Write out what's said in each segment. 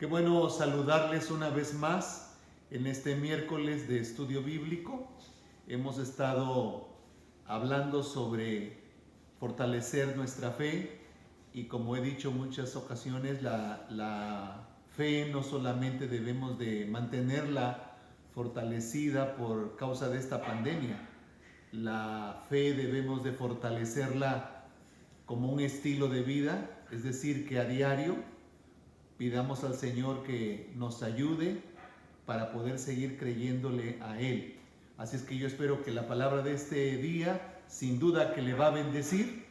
Qué bueno saludarles una vez más en este miércoles de estudio bíblico. Hemos estado hablando sobre fortalecer nuestra fe y, como he dicho muchas ocasiones, la fe no solamente debemos de mantenerla fortalecida por causa de esta pandemia. La fe debemos de fortalecerla como un estilo de vida, es decir, que a diario pidamos al Señor que nos ayude para poder seguir creyéndole a Él. Así es que yo espero que la palabra de este día sin duda que le va a bendecir,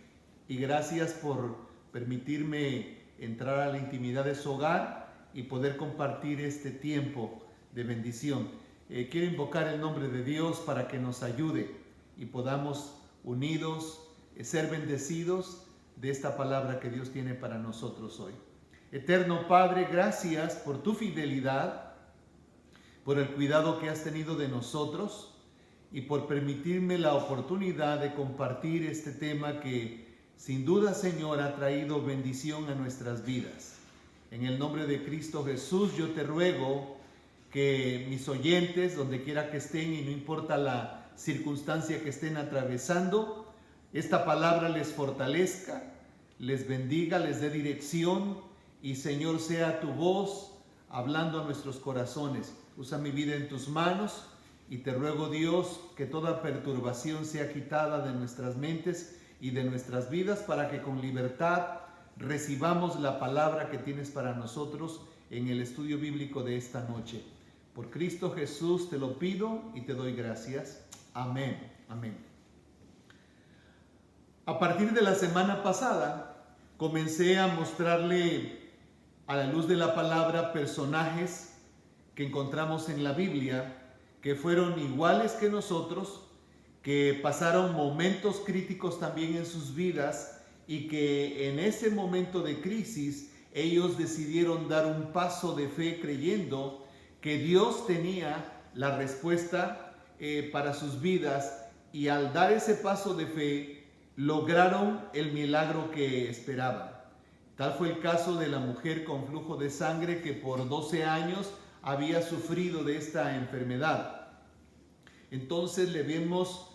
y gracias por permitirme entrar a la intimidad de su hogar y poder compartir este tiempo de bendición. Quiero invocar el nombre de Dios para que nos ayude y podamos unidos ser bendecidos de esta palabra que Dios tiene para nosotros hoy. Eterno Padre, gracias por tu fidelidad, por el cuidado que has tenido de nosotros y por permitirme la oportunidad de compartir este tema que sin duda, Señor, ha traído bendición a nuestras vidas. En el nombre de Cristo Jesús, yo te ruego que mis oyentes, donde quiera que estén y no importa la circunstancia que estén atravesando, esta palabra les fortalezca, les bendiga, les dé dirección. Y Señor, sea tu voz hablando a nuestros corazones. Usa mi vida en tus manos y te ruego, Dios, que toda perturbación sea quitada de nuestras mentes y de nuestras vidas para que con libertad recibamos la palabra que tienes para nosotros en el estudio bíblico de esta noche. Por Cristo Jesús te lo pido y te doy gracias. Amén. Amén. A partir de la semana pasada comencé a mostrarle a la luz de la palabra personajes que encontramos en la Biblia que fueron iguales que nosotros, que pasaron momentos críticos también en sus vidas y que en ese momento de crisis ellos decidieron dar un paso de fe creyendo que Dios tenía la respuesta para sus vidas, y al dar ese paso de fe lograron el milagro que esperaban. Tal fue el caso de la mujer con flujo de sangre que por 12 años había sufrido de esta enfermedad. Entonces le vemos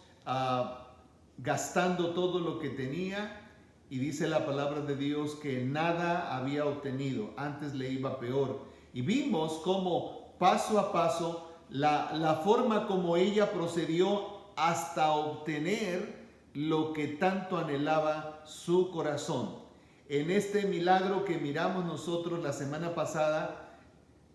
gastando todo lo que tenía, y dice la palabra de Dios que nada había obtenido, antes le iba peor. Y vimos cómo paso a paso la forma como ella procedió hasta obtener lo que tanto anhelaba su corazón. En este milagro que miramos nosotros la semana pasada,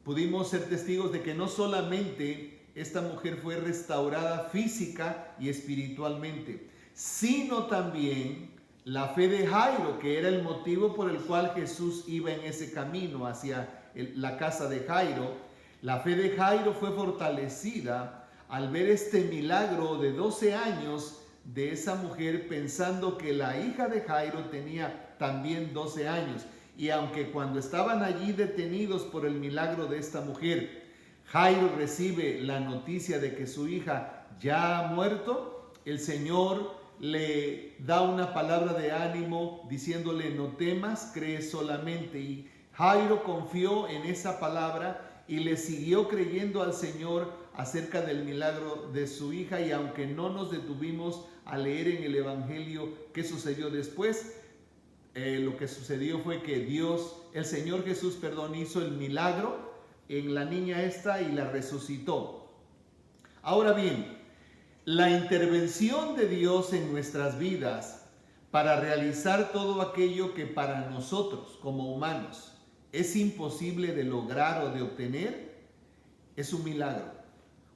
pudimos ser testigos de que no solamente esta mujer fue restaurada física y espiritualmente, sino también la fe de Jairo, que era el motivo por el cual Jesús iba en ese camino hacia la casa de Jairo. La fe de Jairo fue fortalecida al ver este milagro de 12 años de esa mujer, pensando que la hija de Jairo tenía también 12 años. Y aunque cuando estaban allí detenidos por el milagro de esta mujer, Jairo recibe la noticia de que su hija ya ha muerto, el Señor le da una palabra de ánimo diciéndole: no temas, cree solamente. Y Jairo confió en esa palabra y le siguió creyendo al Señor acerca del milagro de su hija. Y aunque no nos detuvimos a leer en el Evangelio qué sucedió después, lo que sucedió fue que el Señor Jesús, hizo el milagro en la niña esta y la resucitó. Ahora bien, la intervención de Dios en nuestras vidas para realizar todo aquello que para nosotros como humanos es imposible de lograr o de obtener, es un milagro.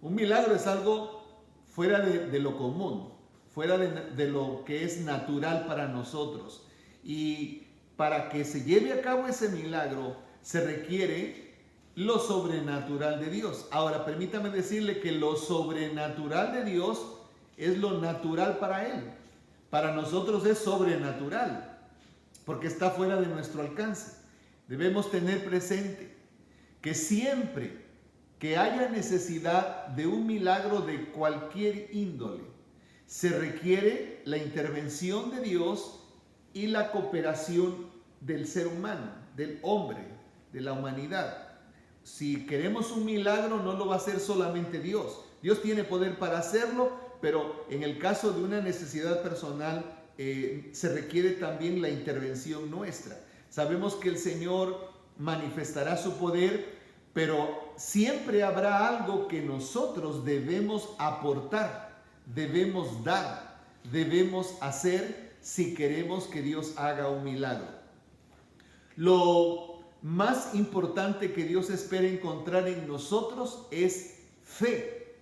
Un milagro es algo fuera de lo común, fuera de lo que es natural para nosotros. Y para que se lleve a cabo ese milagro se requiere lo sobrenatural de Dios. Ahora, permítame decirle que lo sobrenatural de Dios es lo natural para Él. Para nosotros es sobrenatural, porque está fuera de nuestro alcance. Debemos tener presente que siempre que haya necesidad de un milagro de cualquier índole, se requiere la intervención de Dios y la cooperación del ser humano, del hombre, de la humanidad. si queremos un milagro, no lo va a hacer solamente Dios. Dios tiene poder para hacerlo, pero en el caso de una necesidad personal, se requiere también la intervención nuestra. Sabemos que el Señor manifestará su poder, pero siempre habrá algo que nosotros debemos aportar, debemos dar, debemos hacer si queremos que Dios haga un milagro. Lo más importante que Dios espera encontrar en nosotros es fe.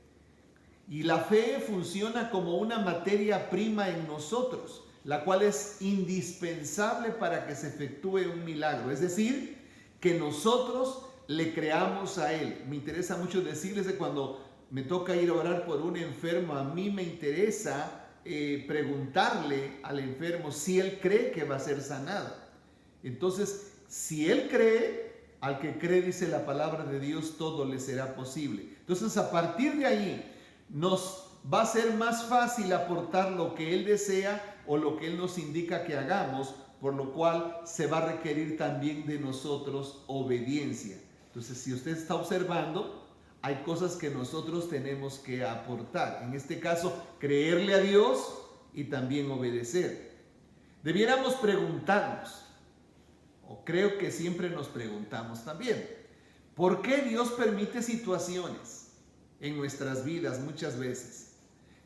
Y la fe funciona como una materia prima en nosotros, la cual es indispensable para que se efectúe un milagro. Es decir, que nosotros le creamos a Él. Me interesa mucho decirles que cuando me toca ir a orar por un enfermo, a mí me interesa preguntarle al enfermo si él cree que va a ser sanado. Entonces, si él cree, al que cree, dice la palabra de Dios, todo le será posible. Entonces, a partir de ahí, nos va a ser más fácil aportar lo que Él desea o lo que Él nos indica que hagamos, por lo cual se va a requerir también de nosotros obediencia. Entonces, si usted está observando, hay cosas que nosotros tenemos que aportar. En este caso, creerle a Dios y también obedecer. Debiéramos preguntarnos, o creo que siempre nos preguntamos también, ¿por qué Dios permite situaciones en nuestras vidas muchas veces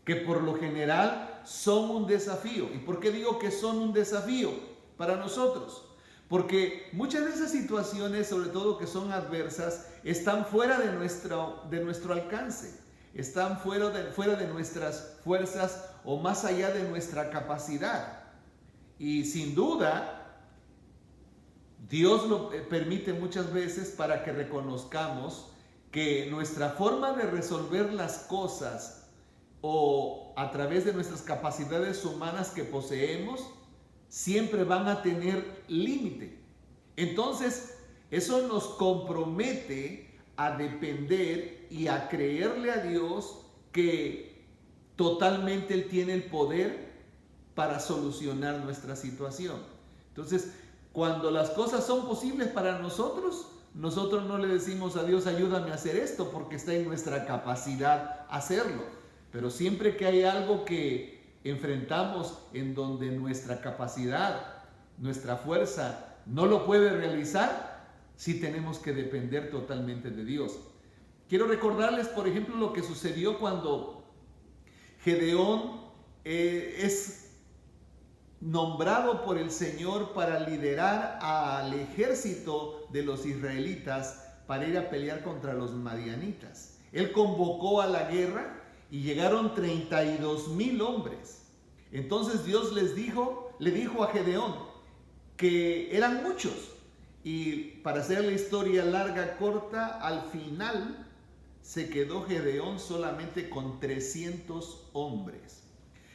que por lo general son un desafío? ¿Y por qué digo que son un desafío para nosotros? Porque muchas de esas situaciones, sobre todo que son adversas, están fuera de nuestro alcance, están fuera de nuestras fuerzas o más allá de nuestra capacidad. Y sin duda, Dios lo permite muchas veces para que reconozcamos que nuestra forma de resolver las cosas o a través de nuestras capacidades humanas que poseemos, siempre van a tener límite. Entonces, eso nos compromete a depender y a creerle a Dios que totalmente Él tiene el poder para solucionar nuestra situación. Entonces, cuando las cosas son posibles para nosotros, nosotros no le decimos a Dios, ayúdame a hacer esto, porque está en nuestra capacidad hacerlo. Pero siempre que hay algo que enfrentamos en donde nuestra capacidad, nuestra fuerza no lo puede realizar, sí tenemos que depender totalmente de Dios. Quiero recordarles, por ejemplo, lo que sucedió cuando Gedeón es nombrado por el Señor para liderar al ejército de los israelitas para ir a pelear contra los madianitas. Él convocó a la guerra y llegaron 32,000 hombres. Entonces Dios le dijo a Gedeón que eran muchos. Y para hacer la historia larga, corta, al final se quedó Gedeón solamente con 300 hombres.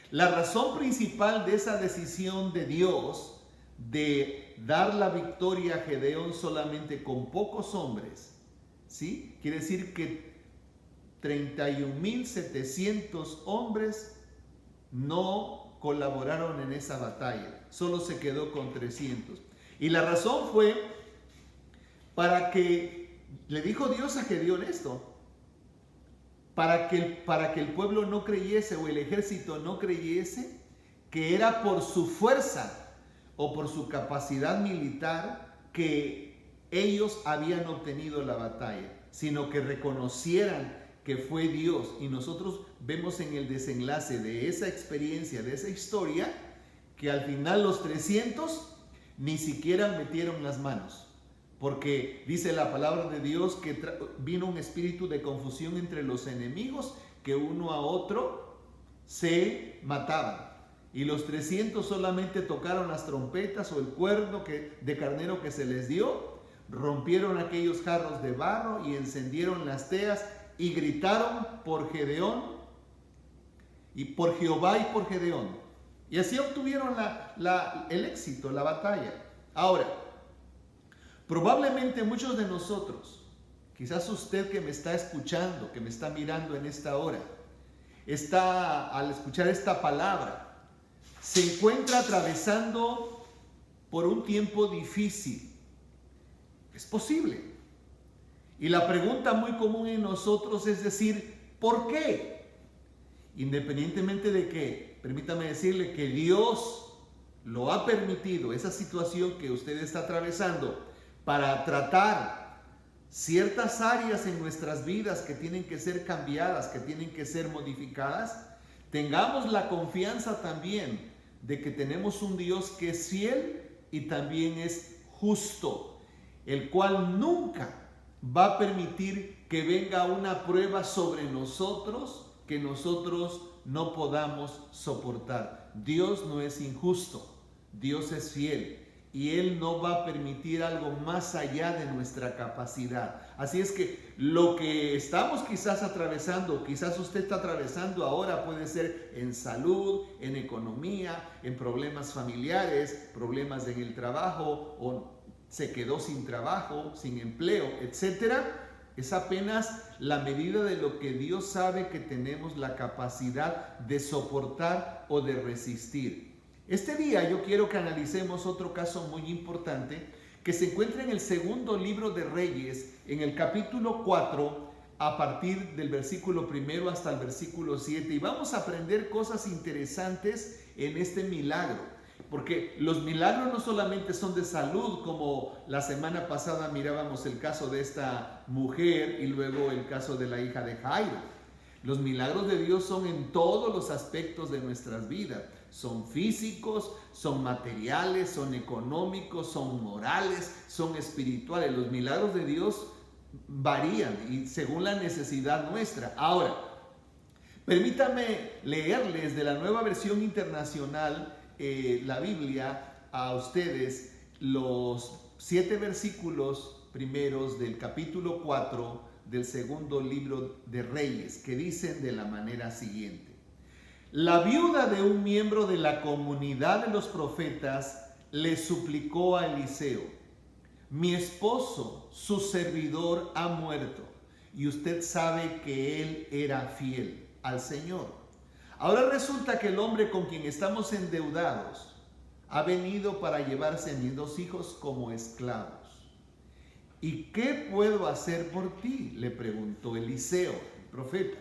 La razón principal de esa decisión de Dios de dar la victoria a Gedeón solamente con pocos hombres, ¿sí? Quiere decir que 31,700 hombres no colaboraron en esa batalla, solo se quedó con 300. Y la razón fue para que, le dijo Dios a Gedeón esto, para que el pueblo no creyese o el ejército no creyese que era por su fuerza o por su capacidad militar que ellos habían obtenido la batalla, sino que reconocieran que fue Dios. Y nosotros vemos en el desenlace de esa experiencia, de esa historia, que al final los 300 ni siquiera metieron las manos. Porque dice la palabra de Dios que vino un espíritu de confusión entre los enemigos, que uno a otro se mataban. Y los 300 solamente tocaron las trompetas o el cuerno de carnero que se les dio, rompieron aquellos jarros de barro y encendieron las teas y gritaron por Gedeón, y por Jehová y por Gedeón. Y así obtuvieron el éxito, la batalla. Ahora, probablemente muchos de nosotros, quizás usted que me está escuchando, que me está mirando en esta hora, al escuchar esta palabra, se encuentra atravesando por un tiempo difícil. Es posible. Y la pregunta muy común en nosotros es decir, ¿por qué? Independientemente de que, permítame decirle que Dios lo ha permitido, esa situación que usted está atravesando, para tratar ciertas áreas en nuestras vidas que tienen que ser cambiadas, que tienen que ser modificadas, tengamos la confianza también de que tenemos un Dios que es fiel y también es justo, el cual nunca va a permitir que venga una prueba sobre nosotros que nosotros no podamos soportar. Dios no es injusto, Dios es fiel y Él no va a permitir algo más allá de nuestra capacidad. Así es que lo que estamos quizás atravesando, quizás usted está atravesando ahora, puede ser en salud, en economía, en problemas familiares, problemas en el trabajo, o se quedó sin trabajo, sin empleo, etcétera. Es apenas la medida de lo que Dios sabe que tenemos la capacidad de soportar o de resistir. Este día yo quiero que analicemos otro caso muy importante que se encuentra en el segundo libro de Reyes, en el capítulo 4, a partir del versículo 1 hasta el versículo 7. Y vamos a aprender cosas interesantes en este milagro. Porque los milagros no solamente son de salud, como la semana pasada mirábamos el caso de esta mujer y luego el caso de la hija de Jairo. Los milagros de Dios son en todos los aspectos de nuestras vidas. Son físicos, son materiales, son económicos, son morales, son espirituales. Los milagros de Dios varían y según la necesidad nuestra. Ahora, permítame leerles de la Nueva Versión Internacional la Biblia a ustedes los 7 versículos primeros del capítulo 4 del segundo libro de Reyes, que dicen de la manera siguiente: la viuda de un miembro de la comunidad de los profetas le suplicó a Eliseo: mi esposo, su servidor, ha muerto, y usted sabe que él era fiel al Señor. Ahora resulta que el hombre con quien estamos endeudados ha venido para llevarse a mis 2 hijos como esclavos. ¿Y qué puedo hacer por ti?, le preguntó Eliseo, el profeta.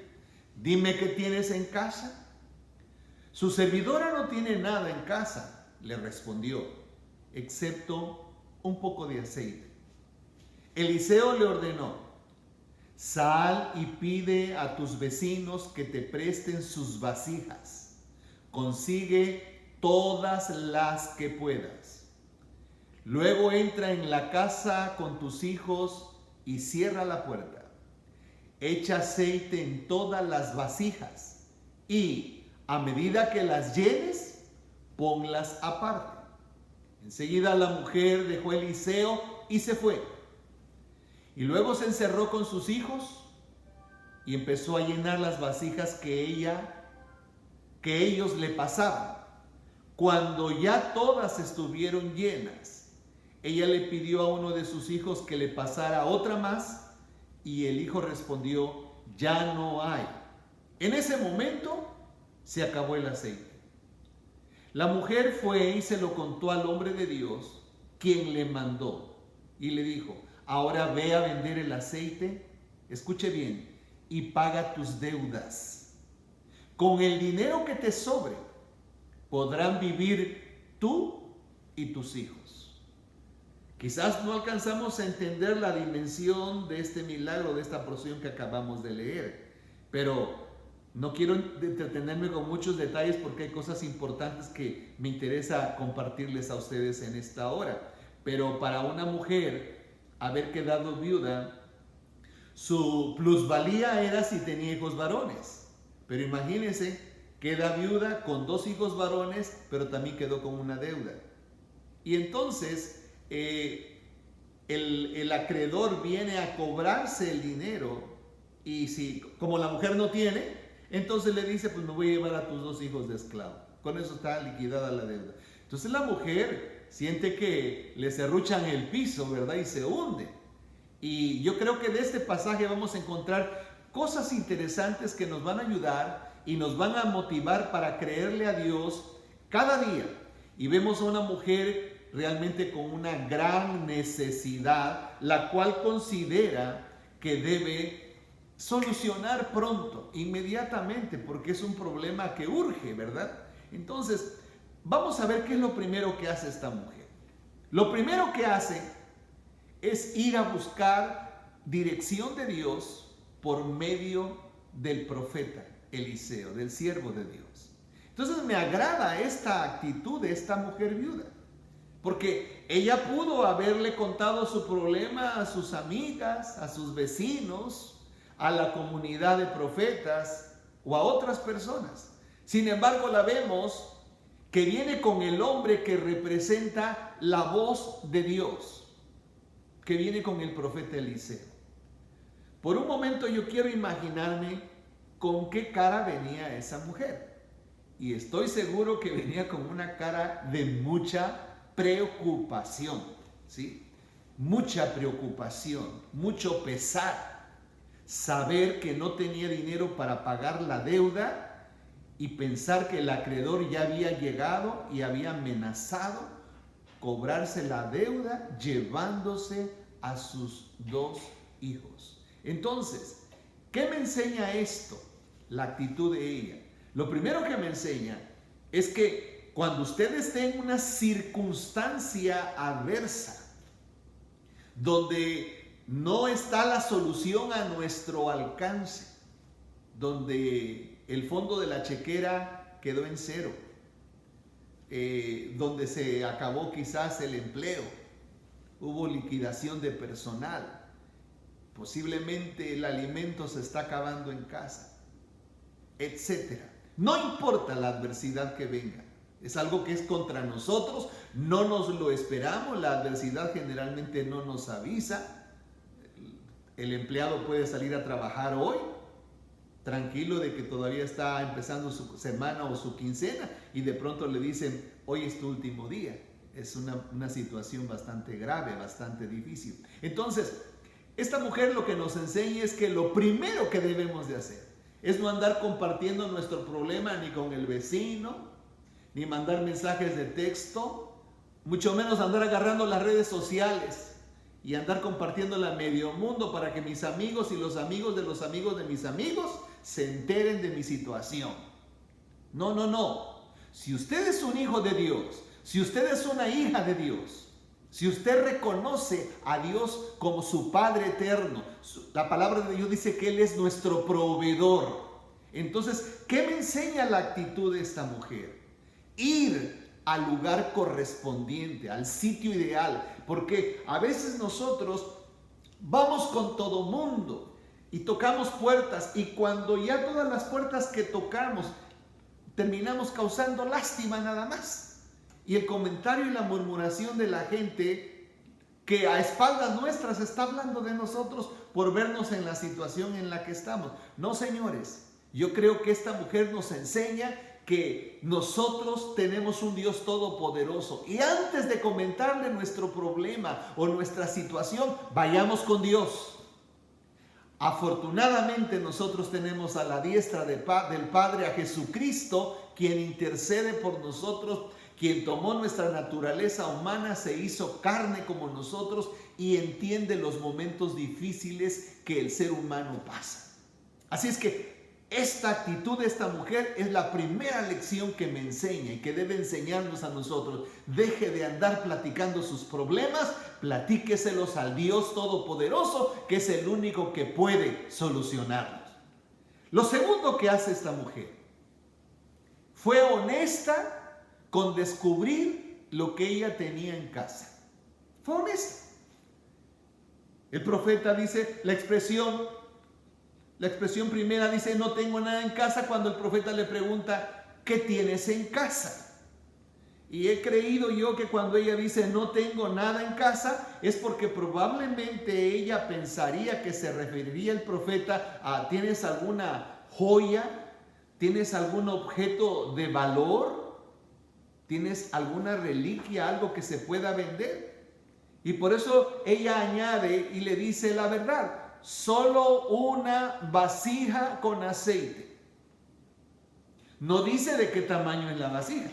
Dime qué tienes en casa. Su servidora no tiene nada en casa, le respondió, excepto un poco de aceite. Eliseo le ordenó: sal y pide a tus vecinos que te presten sus vasijas. Consigue todas las que puedas. Luego entra en la casa con tus hijos y cierra la puerta. Echa aceite en todas las vasijas y, a medida que las llenes, ponlas aparte. Enseguida la mujer dejó a Eliseo y se fue. Y luego se encerró con sus hijos y empezó a llenar las vasijas que ellos le pasaban. Cuando ya todas estuvieron llenas, ella le pidió a uno de sus hijos que le pasara otra más, y el hijo respondió: ya no hay. En ese momento se acabó el aceite. La mujer fue y se lo contó al hombre de Dios, quien le mandó, y le dijo: ahora ve a vender el aceite, escuche bien, y paga tus deudas. Con el dinero que te sobre, podrán vivir tú y tus hijos. Quizás no alcanzamos a entender la dimensión de este milagro, de esta porción que acabamos de leer, pero no quiero entretenerme con muchos detalles porque hay cosas importantes que me interesa compartirles a ustedes en esta hora. Pero para una mujer haber quedado viuda, su plusvalía era si tenía hijos varones. Pero imagínense, queda viuda con 2 hijos varones, pero también quedó con una deuda. Y entonces el acreedor viene a cobrarse el dinero, y si como la mujer no tiene, entonces le dice: pues me voy a llevar a tus 2 hijos de esclavo. Con eso está liquidada la deuda. Entonces la mujer siente que le serruchan el piso, ¿verdad? Y se hunde. Y yo creo que de este pasaje vamos a encontrar cosas interesantes que nos van a ayudar y nos van a motivar para creerle a Dios cada día. Y vemos a una mujer realmente con una gran necesidad, la cual considera que debe solucionar pronto, inmediatamente, porque es un problema que urge, ¿verdad? Entonces, vamos a ver qué es lo primero que hace esta mujer. Lo primero que hace es ir a buscar dirección de Dios por medio del profeta Eliseo, del siervo de Dios. Entonces me agrada esta actitud de esta mujer viuda, porque ella pudo haberle contado su problema a sus amigas, a sus vecinos, a la comunidad de profetas o a otras personas. Sin embargo, la vemos que viene con el hombre que representa la voz de Dios, que viene con el profeta Eliseo. Por un momento yo quiero imaginarme con qué cara venía esa mujer. Y estoy seguro que venía con una cara de mucha preocupación, ¿sí? Mucha preocupación, mucho pesar. Saber que no tenía dinero para pagar la deuda y pensar que el acreedor ya había llegado y había amenazado cobrarse la deuda llevándose a sus 2 hijos. Entonces, ¿qué me enseña esto? La actitud de ella. Lo primero que me enseña es que cuando usted esté en una circunstancia adversa, donde no está la solución a nuestro alcance, donde el fondo de la chequera quedó en cero, donde se acabó quizás el empleo, hubo liquidación de personal, posiblemente el alimento se está acabando en casa, etcétera. No importa la adversidad que venga, es algo que es contra nosotros, no nos lo esperamos, la adversidad generalmente no nos avisa. El empleado puede salir a trabajar hoy, tranquilo de que todavía está empezando su semana o su quincena, y de pronto le dicen, hoy es tu último día. Es una situación bastante grave, bastante difícil. Entonces, esta mujer lo que nos enseña es que lo primero que debemos de hacer es no andar compartiendo nuestro problema ni con el vecino, ni mandar mensajes de texto, mucho menos andar agarrando las redes sociales y andar compartiéndola a medio mundo para que mis amigos y los amigos de los amigos de mis amigos se enteren de mi situación. No, no, no. Si usted es un hijo de Dios, si usted es una hija de Dios, si usted reconoce a Dios como su Padre eterno, la palabra de Dios dice que Él es nuestro proveedor. Entonces, ¿qué me enseña la actitud de esta mujer? Ir al lugar correspondiente, al sitio ideal, porque a veces nosotros vamos con todo mundo y tocamos puertas, y cuando ya todas las puertas que tocamos terminamos causando lástima nada más. Y el comentario y la murmuración de la gente que a espaldas nuestras está hablando de nosotros por vernos en la situación en la que estamos. No, señores, yo creo que esta mujer nos enseña que nosotros tenemos un Dios todopoderoso, y antes de comentarle nuestro problema o nuestra situación, vayamos con Dios. Afortunadamente nosotros tenemos a la diestra del Padre a Jesucristo, quien intercede por nosotros, quien tomó nuestra naturaleza humana, se hizo carne como nosotros y entiende los momentos difíciles que el ser humano pasa. Así es que esta actitud de esta mujer es la primera lección que me enseña y que debe enseñarnos a nosotros. Deje de andar platicando sus problemas, platíqueselos al Dios Todopoderoso, que es el único que puede solucionarlos. Lo segundo que hace esta mujer, fue honesta con descubrir lo que ella tenía en casa. Fue honesta. El profeta dice, la expresión primera dice, no tengo nada en casa, cuando el profeta le pregunta, ¿qué tienes en casa? Y he creído yo que cuando ella dice, no tengo nada en casa, es porque probablemente ella pensaría que se referiría el profeta a, ¿tienes alguna joya? ¿Tienes algún objeto de valor? ¿Tienes alguna reliquia, algo que se pueda vender? Y por eso ella añade y le dice la verdad. Solo una vasija con aceite. No dice de qué tamaño es la vasija.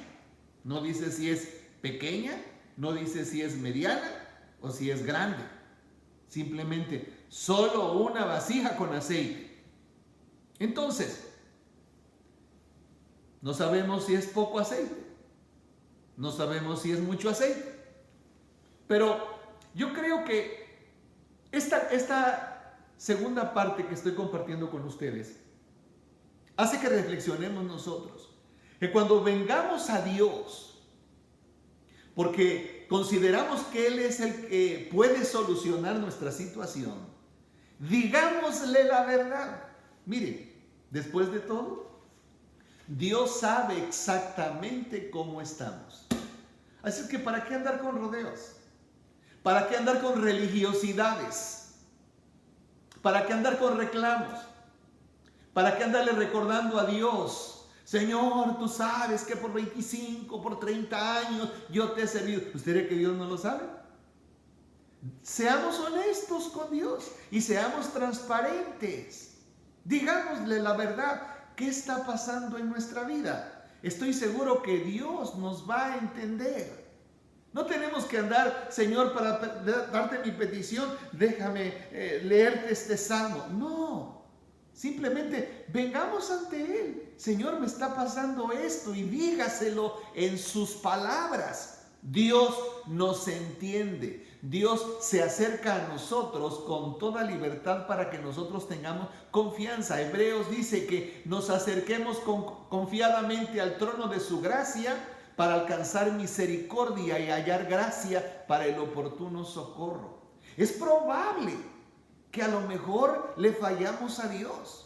No dice si es pequeña, no dice si es mediana o si es grande. Simplemente solo una vasija con aceite. Entonces, no sabemos si es poco aceite, no sabemos si es mucho aceite, pero yo creo que esta segunda parte que estoy compartiendo con ustedes hace que reflexionemos nosotros, que cuando vengamos a Dios, porque consideramos que Él es el que puede solucionar nuestra situación, digámosle la verdad. Miren, después de todo, Dios sabe exactamente cómo estamos. Así es que ¿para qué andar con rodeos? ¿Para qué andar con religiosidades? ¿Para qué andar con reclamos? ¿Para qué andarle recordando a Dios? Señor, tú sabes que por 25, por 30 años yo te he servido. ¿Usted cree que Dios no lo sabe? Seamos honestos con Dios y seamos transparentes. Digámosle la verdad. ¿Qué está pasando en nuestra vida? Estoy seguro que Dios nos va a entender. No tenemos que andar, Señor, para darte mi petición, déjame leerte este salmo. No, simplemente vengamos ante Él. Señor, me está pasando esto, y dígaselo en sus palabras. Dios nos entiende. Dios se acerca a nosotros con toda libertad para que nosotros tengamos confianza. Hebreos dice que nos acerquemos confiadamente al trono de su gracia para alcanzar misericordia y hallar gracia para el oportuno socorro. Es probable que a lo mejor le fallamos a Dios.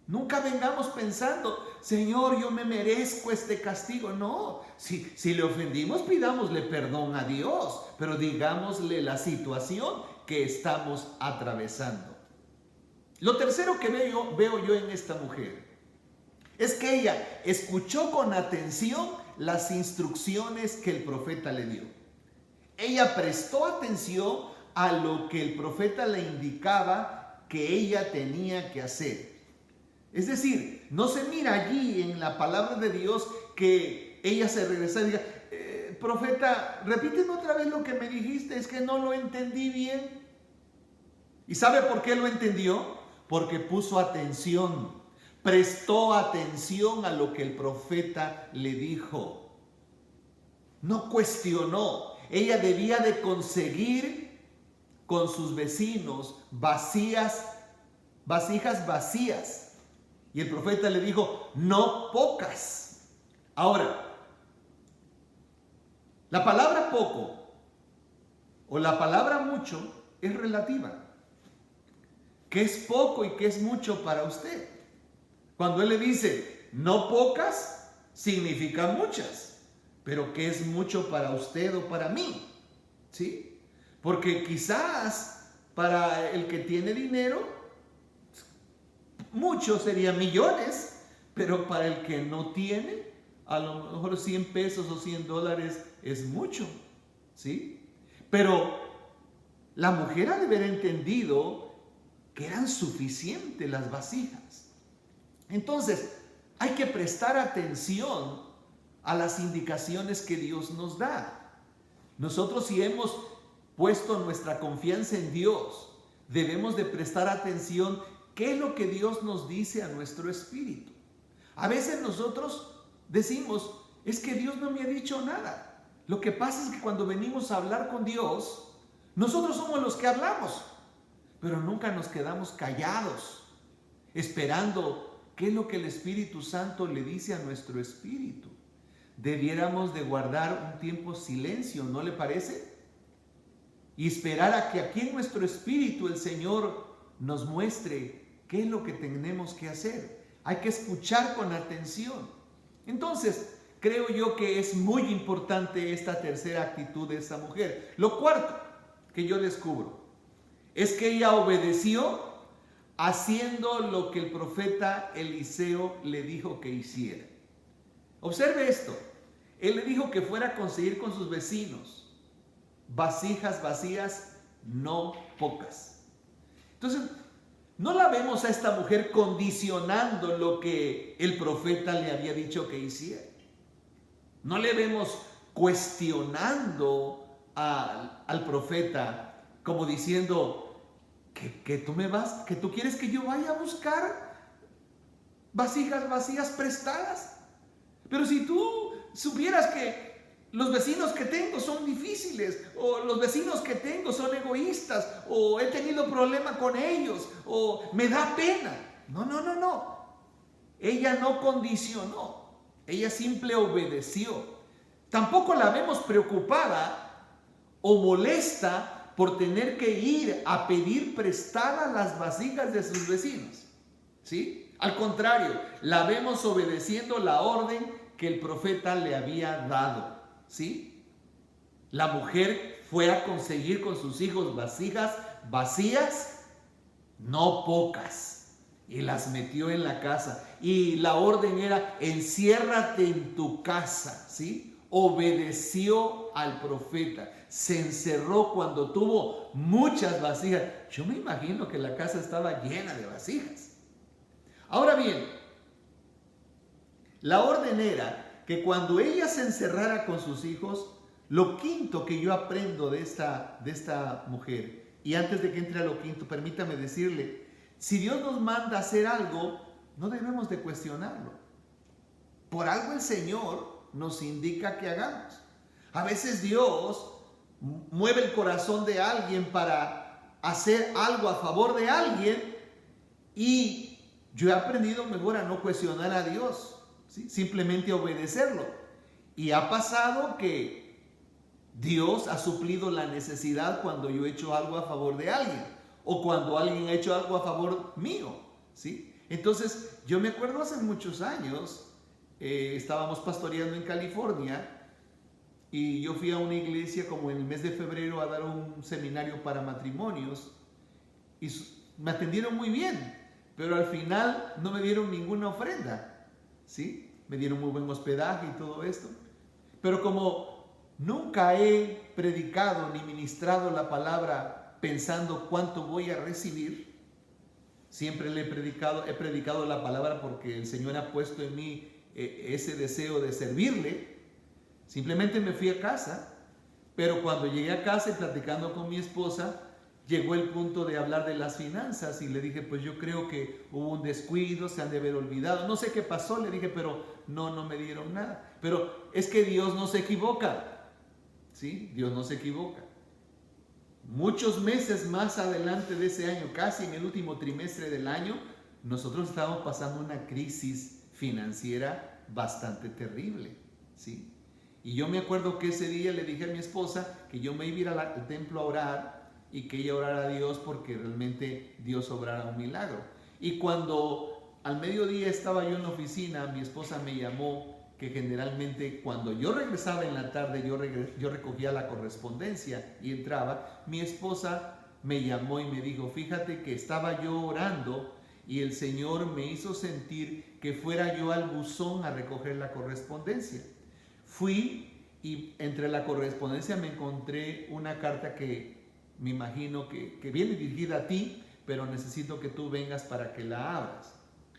Nunca vengamos pensando, Señor, yo me merezco este castigo. No, si le ofendimos, pidámosle perdón a Dios, pero digámosle la situación que estamos atravesando. Lo tercero que veo yo en esta mujer es que ella escuchó con atención las instrucciones que el profeta le dio. Ella prestó atención a lo que el profeta le indicaba que ella tenía que hacer. Es decir, no se mira allí en la palabra de Dios que ella se regresa y diga, profeta, repíteme otra vez lo que me dijiste, es que no lo entendí bien. ¿Y sabe por qué lo entendió? Porque puso atención, prestó atención a lo que el profeta le dijo. No cuestionó. Ella debía de conseguir con sus vecinos vasijas vacías. Y el profeta le dijo, no pocas. Ahora, la palabra poco o la palabra mucho es relativa. ¿Qué es poco y qué es mucho para usted? Cuando él le dice, no pocas, significa muchas. Pero ¿qué es mucho para usted o para mí? ¿Sí? Porque quizás para el que tiene dinero, mucho sería millones, pero para el que no tiene, a lo mejor 100 pesos o 100 dólares es mucho, ¿sí? Pero la mujer ha de haber entendido que eran suficientes las vasijas. Entonces, hay que prestar atención a las indicaciones que Dios nos da. Nosotros, si hemos puesto nuestra confianza en Dios, debemos de prestar atención. ¿Qué es lo que Dios nos dice a nuestro espíritu? A veces nosotros decimos, es que Dios no me ha dicho nada. Lo que pasa es que cuando venimos a hablar con Dios, nosotros somos los que hablamos, pero nunca nos quedamos callados, esperando qué es lo que el Espíritu Santo le dice a nuestro espíritu. Debiéramos de guardar un tiempo silencio, ¿no le parece? Y esperar a que aquí en nuestro espíritu el Señor nos muestre qué es lo que tenemos que hacer. Hay que escuchar con atención. Entonces, creo yo que es muy importante esta tercera actitud de esta mujer. Lo cuarto que yo descubro es que ella obedeció haciendo lo que el profeta Eliseo le dijo que hiciera. Observe esto. Él le dijo que fuera a conseguir con sus vecinos vasijas vacías, no pocas. Entonces, no la vemos a esta mujer condicionando lo que el profeta le había dicho que hiciera. No le vemos cuestionando al profeta como diciendo, que tú quieres que yo vaya a buscar vasijas vacías prestadas. Pero si tú supieras que los vecinos que tengo son difíciles, o los vecinos que tengo son egoístas, o he tenido problema con ellos, o me da pena. No. Ella no condicionó, ella simple obedeció. Tampoco la vemos preocupada o molesta por tener que ir a pedir prestadas las vasijas de sus vecinos, ¿sí? Al contrario, la vemos obedeciendo la orden que el profeta le había dado, ¿sí? La mujer fue a conseguir con sus hijos vasijas vacías, no pocas, y las metió en la casa. Y la orden era: enciérrate en tu casa, ¿sí? Obedeció al profeta, se encerró cuando tuvo muchas vasijas. Yo me imagino que la casa estaba llena de vasijas. Ahora bien, la orden era que cuando ella se encerrara con sus hijos, lo quinto que yo aprendo de esta mujer, y antes de que entre a lo quinto, permítame decirle, si Dios nos manda a hacer algo, no debemos de cuestionarlo. Por algo el Señor nos indica que hagamos. A veces Dios mueve el corazón de alguien para hacer algo a favor de alguien, y yo he aprendido mejor a no cuestionar a Dios, ¿sí? Simplemente obedecerlo. Y ha pasado que Dios ha suplido la necesidad cuando yo he hecho algo a favor de alguien, o cuando alguien ha hecho algo a favor mío, ¿sí? Entonces, yo me acuerdo hace muchos años, estábamos pastoreando en California, y yo fui a una iglesia como en el mes de febrero a dar un seminario para matrimonios, y me atendieron muy bien, pero al final no me dieron ninguna ofrenda, ¿sí? Me dieron muy buen hospedaje y todo esto. Pero como nunca he predicado ni ministrado la palabra pensando cuánto voy a recibir, siempre he predicado la palabra porque el Señor ha puesto en mí ese deseo de servirle. Simplemente me fui a casa, pero cuando llegué a casa y platicando con mi esposa, llegó el punto de hablar de las finanzas y le dije, pues yo creo que hubo un descuido, se han de haber olvidado, no sé qué pasó, le dije, pero no me dieron nada. Pero es que Dios no se equivoca, ¿sí? Dios no se equivoca. Muchos meses más adelante de ese año, casi en el último trimestre del año, nosotros estábamos pasando una crisis financiera bastante terrible, ¿sí? Y yo me acuerdo que ese día le dije a mi esposa que yo me iba a ir al templo a orar, y que ella orara a Dios porque realmente Dios obrara un milagro. Y cuando al mediodía estaba yo en la oficina, mi esposa me llamó, que generalmente cuando yo regresaba en la tarde, yo recogía la correspondencia y entraba. Mi esposa me llamó y me dijo, fíjate que estaba yo orando y el Señor me hizo sentir que fuera yo al buzón a recoger la correspondencia. Fui y entre la correspondencia me encontré una carta que me imagino que viene dirigida a ti, pero necesito que tú vengas para que la abras.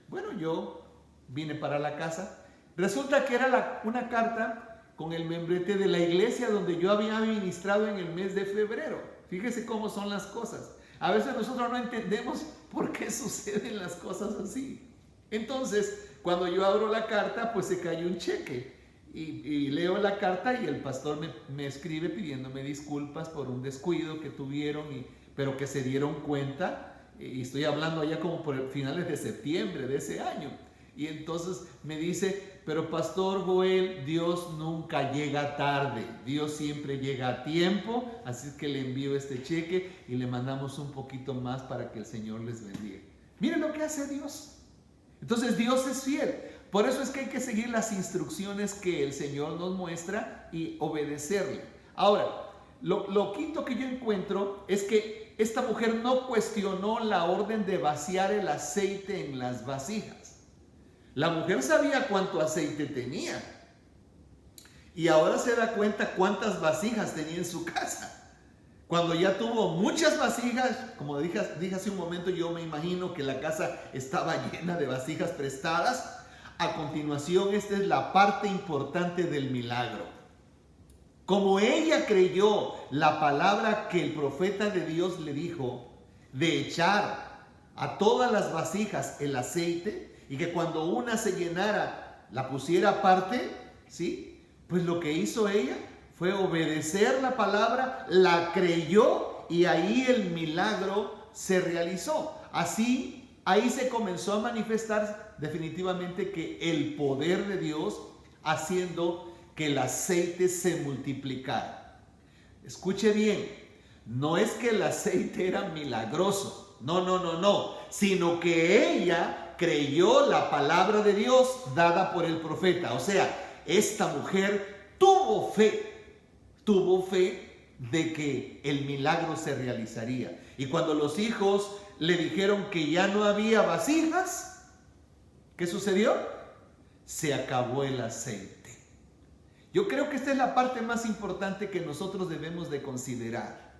Bueno, yo vine para la casa. Resulta que era una carta con el membrete de la iglesia donde yo había ministrado en el mes de febrero. Fíjese cómo son las cosas. A veces nosotros no entendemos por qué suceden las cosas así. Entonces, cuando yo abro la carta, pues se cayó un cheque. Y leo la carta y el pastor me escribe pidiéndome disculpas por un descuido que tuvieron, pero que se dieron cuenta, y estoy hablando allá como por finales de septiembre de ese año. Y entonces me dice, pero pastor Joel, Dios nunca llega tarde, Dios siempre llega a tiempo, así es que le envío este cheque y le mandamos un poquito más para que el Señor les bendiga. Miren lo que hace Dios. Entonces Dios es fiel. Por eso es que hay que seguir las instrucciones que el Señor nos muestra y obedecerle. Ahora, lo quinto que yo encuentro es que esta mujer no cuestionó la orden de vaciar el aceite en las vasijas. La mujer sabía cuánto aceite tenía y ahora se da cuenta cuántas vasijas tenía en su casa. Cuando ya tuvo muchas vasijas, como dije hace un momento, yo me imagino que la casa estaba llena de vasijas prestadas. A continuación, esta es la parte importante del milagro. Como ella creyó la palabra que el profeta de Dios le dijo, de echar a todas las vasijas el aceite y que cuando una se llenara la pusiera aparte, ¿sí? Pues lo que hizo ella fue obedecer la palabra, la creyó y ahí el milagro se realizó. Así, ahí se comenzó a manifestar definitivamente que el poder de Dios haciendo que el aceite se multiplicara. Escuche bien, no es que el aceite era milagroso, no, sino que ella creyó la palabra de Dios dada por el profeta. O sea, esta mujer tuvo fe de que el milagro se realizaría. Y cuando los hijos le dijeron que ya no había vasijas, ¿qué sucedió? Se acabó el aceite. Yo creo que esta es la parte más importante que nosotros debemos de considerar.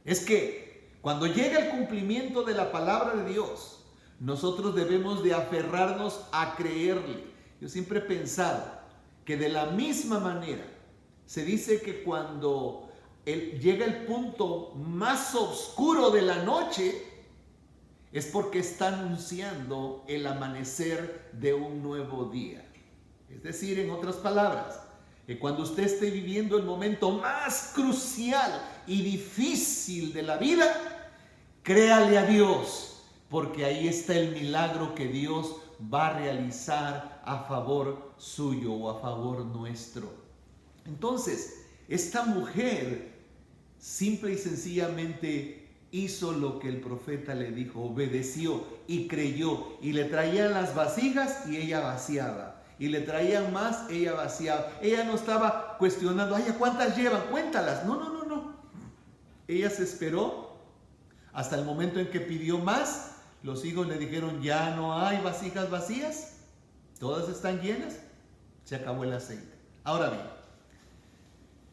Es que cuando llega el cumplimiento de la palabra de Dios, nosotros debemos de aferrarnos a creerle. Yo siempre he pensado que de la misma manera se dice que cuando llega el punto más oscuro de la noche, es porque está anunciando el amanecer de un nuevo día. Es decir, en otras palabras, que cuando usted esté viviendo el momento más crucial y difícil de la vida, créale a Dios, porque ahí está el milagro que Dios va a realizar a favor suyo o a favor nuestro. Entonces, esta mujer simple y sencillamente hizo lo que el profeta le dijo, obedeció y creyó, y le traían las vasijas y ella vaciaba. Y le traían más, ella vaciaba. Ella no estaba cuestionando, ay, ¿cuántas llevan? Cuéntalas. No. Ella se esperó hasta el momento en que pidió más. Los hijos le dijeron, ya no hay vasijas vacías, todas están llenas. Se acabó el aceite. Ahora bien,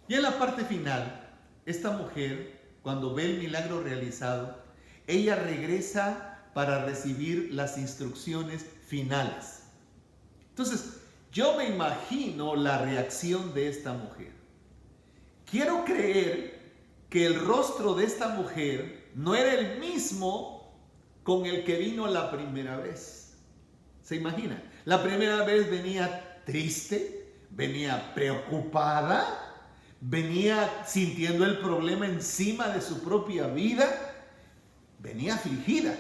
y en la parte final, esta mujer, cuando ve el milagro realizado, ella regresa para recibir las instrucciones finales. Entonces, yo me imagino la reacción de esta mujer. Quiero creer que el rostro de esta mujer no era el mismo con el que vino la primera vez. ¿Se imagina? La primera vez venía triste, venía preocupada, venía sintiendo el problema encima de su propia vida, venía afligida.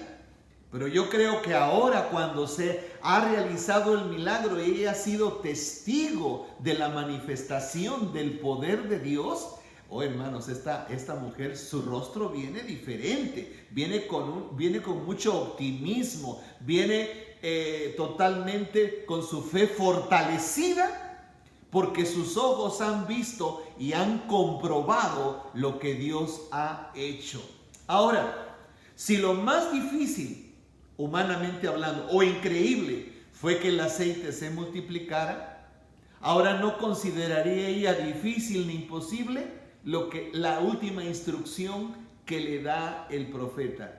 Pero yo creo que ahora, cuando se ha realizado el milagro y ella ha sido testigo de la manifestación del poder de Dios, hermanos, esta mujer, su rostro viene diferente, viene con mucho optimismo, viene totalmente con su fe fortalecida, porque sus ojos han visto y han comprobado lo que Dios ha hecho. Ahora, si lo más difícil, humanamente hablando, o increíble, fue que el aceite se multiplicara, ahora no consideraría ella difícil ni imposible la última instrucción que le da el profeta.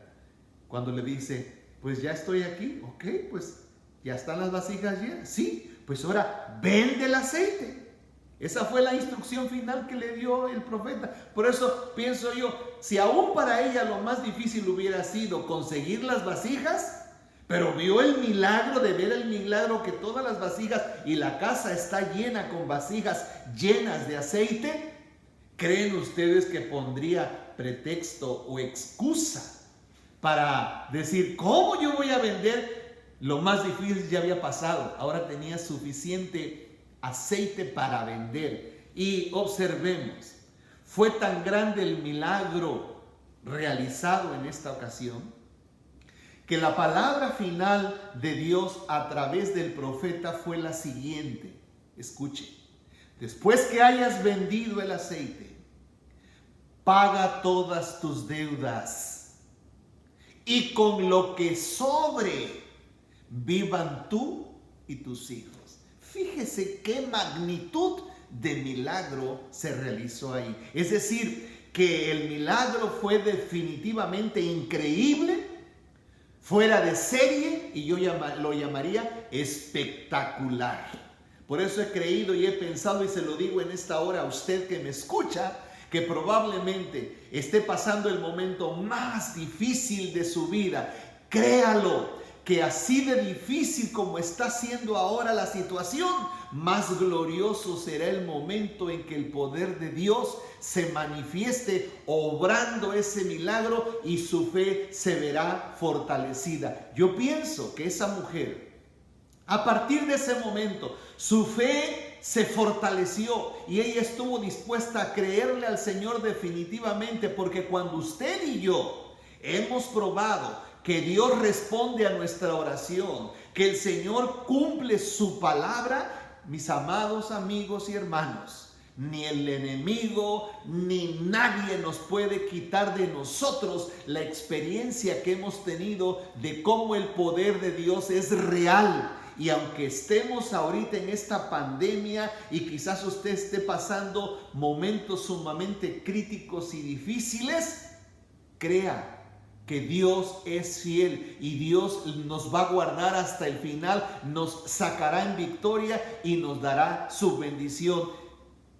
Cuando le dice, pues ya estoy aquí, ok, pues ya están las vasijas llenas, sí, pues ahora vende el aceite. Esa fue la instrucción final que le dio el profeta. Por eso pienso yo, si aún para ella lo más difícil hubiera sido conseguir las vasijas, pero vio el milagro de ver el milagro que todas las vasijas y la casa está llena con vasijas llenas de aceite, ¿creen ustedes que pondría pretexto o excusa para decir, ¿cómo yo voy a vender? Lo más difícil ya había pasado, ahora tenía suficiente aceite para vender. Y observemos, fue tan grande el milagro realizado en esta ocasión que la palabra final de Dios a través del profeta fue la siguiente. Escuche, después que hayas vendido el aceite, paga todas tus deudas y con lo que sobre vivan tú y tus hijos. Fíjese qué magnitud de milagro se realizó ahí. Es decir, que el milagro fue definitivamente increíble, fuera de serie, y yo lo llamaría espectacular. Por eso he creído y he pensado, y se lo digo en esta hora a usted que me escucha, que probablemente esté pasando el momento más difícil de su vida, créalo, que así de difícil como está siendo ahora la situación, más glorioso será el momento en que el poder de Dios se manifieste obrando ese milagro y su fe se verá fortalecida. Yo pienso que esa mujer, a partir de ese momento, su fe se fortaleció y ella estuvo dispuesta a creerle al Señor definitivamente, porque cuando usted y yo hemos probado que Dios responde a nuestra oración, que el Señor cumple su palabra, mis amados amigos y hermanos, ni el enemigo ni nadie nos puede quitar de nosotros la experiencia que hemos tenido de cómo el poder de Dios es real. Y aunque estemos ahorita en esta pandemia y quizás usted esté pasando momentos sumamente críticos y difíciles, crea que Dios es fiel y Dios nos va a guardar hasta el final, nos sacará en victoria y nos dará su bendición.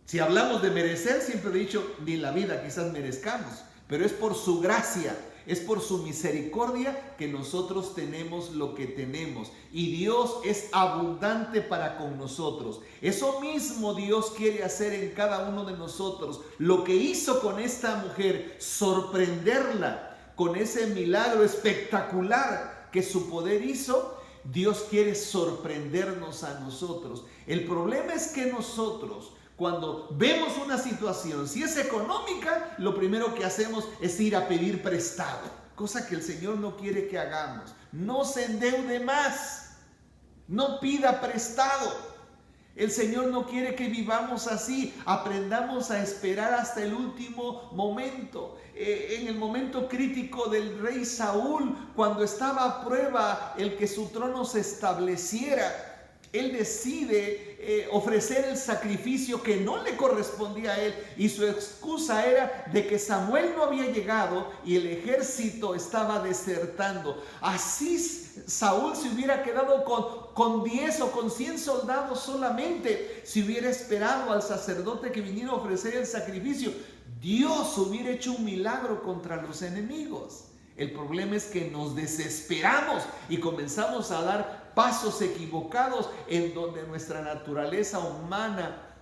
Si hablamos de merecer, siempre he dicho, ni la vida quizás merezcamos, pero es por su gracia, es por su misericordia que nosotros tenemos lo que tenemos. Y Dios es abundante para con nosotros. Eso mismo Dios quiere hacer en cada uno de nosotros. Lo que hizo con esta mujer, sorprenderla con ese milagro espectacular que su poder hizo, Dios quiere sorprendernos a nosotros. El problema es que nosotros, cuando vemos una situación, si es económica, lo primero que hacemos es ir a pedir prestado, cosa que el Señor no quiere que hagamos. No se endeude más, no pida prestado. El Señor no quiere que vivamos así. Aprendamos a esperar hasta el último momento. En el momento crítico del rey Saúl, cuando estaba a prueba el que su trono se estableciera, él decide ofrecer el sacrificio que no le correspondía a él, y su excusa era de que Samuel no había llegado y el ejército estaba desertando. Así Saúl se hubiera quedado con 10 o con 100 soldados solamente si hubiera esperado al sacerdote que viniera a ofrecer el sacrificio. Dios hubiera hecho un milagro contra los enemigos. El problema es que nos desesperamos y comenzamos a dar pasos equivocados en donde nuestra naturaleza humana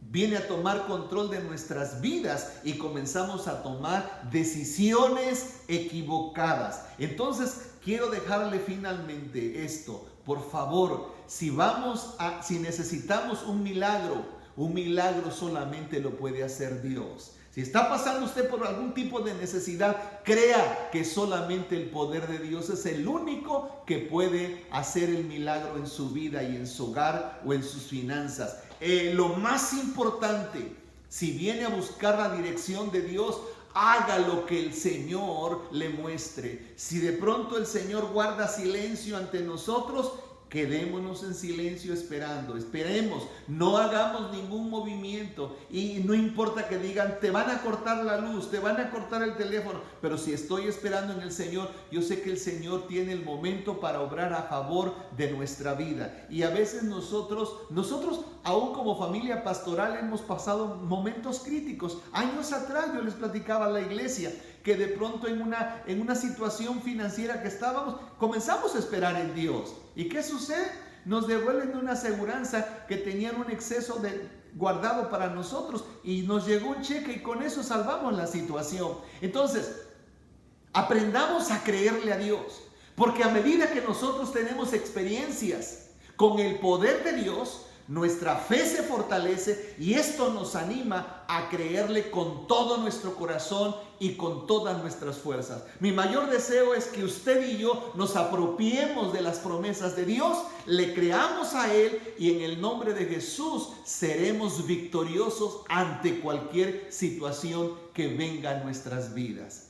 viene a tomar control de nuestras vidas y comenzamos a tomar decisiones equivocadas. Entonces, quiero dejarle finalmente esto. Por favor, si necesitamos un milagro solamente lo puede hacer Dios. Si está pasando usted por algún tipo de necesidad, crea que solamente el poder de Dios es el único que puede hacer el milagro en su vida y en su hogar o en sus finanzas. Lo más importante, si viene a buscar la dirección de Dios, haga lo que el Señor le muestre. Si de pronto el Señor guarda silencio ante nosotros, quedémonos en silencio esperando, esperemos, no hagamos ningún movimiento y no importa que digan, te van a cortar la luz, te van a cortar el teléfono, pero si estoy esperando en el Señor, yo sé que el Señor tiene el momento para obrar a favor de nuestra vida. Y a veces nosotros aún como familia pastoral hemos pasado momentos críticos. Años atrás yo les platicaba a la iglesia que de pronto en una situación financiera que estábamos, comenzamos a esperar en Dios. ¿Y qué sucede? Nos devuelven una aseguranza que tenían un exceso guardado para nosotros y nos llegó un cheque y con eso salvamos la situación. Entonces, aprendamos a creerle a Dios, porque a medida que nosotros tenemos experiencias con el poder de Dios, nuestra fe se fortalece y esto nos anima a creerle con todo nuestro corazón y con todas nuestras fuerzas. Mi mayor deseo es que usted y yo nos apropiemos de las promesas de Dios, le creamos a Él y en el nombre de Jesús seremos victoriosos ante cualquier situación que venga a nuestras vidas.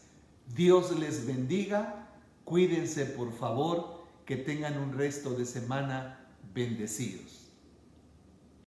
Dios les bendiga, cuídense por favor, que tengan un resto de semana bendecidos.